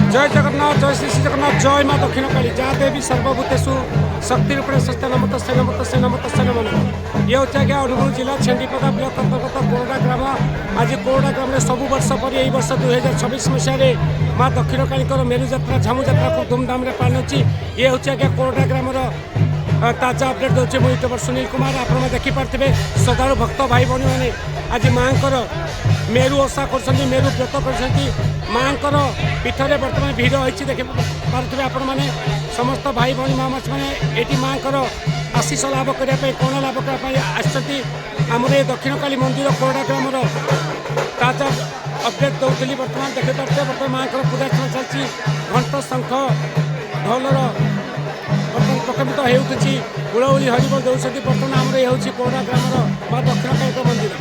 जय जगन्नाथ जय श्री श्री जगन्नाथ जय माँ दक्षिण काली जहाँ देवी सर्वभूतेषु शक्ति रूपे स्वस्थ नमत से नमत से नमत से नमन ये हूँ आज्ञा अनुगुल जिला छेंडीपदा ब्लॉक अंतर्गत कोरडा ग्राम आज कोरडा ग्राम में सबु वर्ष पर यही वर्ष 2026 मसीह माँ दक्षिण काली मेरु जात्रा झामु जात्रा को धूमधाम से पालन होची ये हूँ आज्ञा कोरडा ग्राम ताजा अपडेट दूसरे मुझे यूट्यूबर सुनील कुमार आप देखिपे श्रद्धालु भक्त भाई भौणी मैंने आज माँ मेरु ओषा कर मेरु व्रत कर माँ पीठरे बर्तमान भिड़ होती देखि पारे आपण मैंने समस्त भाई भौणी माँ मैंने ये माँ आशीष लाभ करने कौन लाभ करने आमर ये दक्षिण काली मंदिर कोरडा ग्राम ताजा अपडेट दूसरी बर्तमान देखिपे बर्तमान माँ पूजा चलती घंट शंख ढोलर प्रकमित होती हुलहुली हरिबोल दौरान बर्तमान आमर ये हूँ कोरडा ग्राम माँ दक्षिण काली मंदिर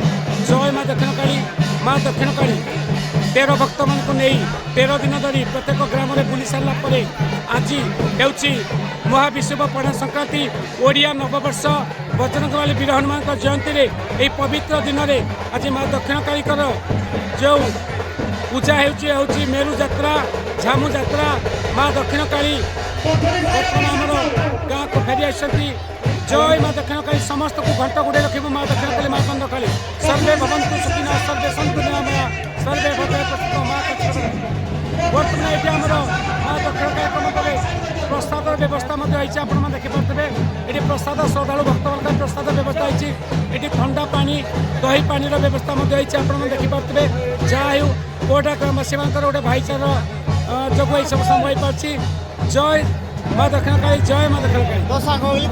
जय माँ दक्षिण काली माँ दक्षिण काली 13 भक्त मान 13 दिन धरी प्रत्येक ग्राम में बुली सारापर आज हो महाविश्व पढ़ा संक्रांति ओडिया नववर्ष बजरंगबली वीर हनुमान जयंती में यही पवित्र दिन में आज माँ दक्षिण कालीकर जो पूजा हो मेरु जात्रा झामु जात्रा माँ दक्षिण काली आमर गाँ को फेरी आसती जय माँ दक्षिण काली समस्त को घंट गुड़े रखू माँ दक्षिण काली माँ कंद काली सर्वे भवन्तु सुखिनः सर्वे सन्तु निरामया सर्वे भद्रे पश्यन्तु माँ बर्तमान ये आमर माँ दक्षिण काली मध्य प्रसाद व्यवस्था आप देखिपे ये प्रसाद श्रद्धालु भक्त मान प्रसाद व्यवस्था होती ये ठंडा पानी दही पानी व्यवस्था आप देखिपे जहाँ हो कोरडा ग्रामवासी गोटे भाईचार जो ये सब संभव हो पार्टी जय माँ दक्षिण काली जय माँ दक्षिण काली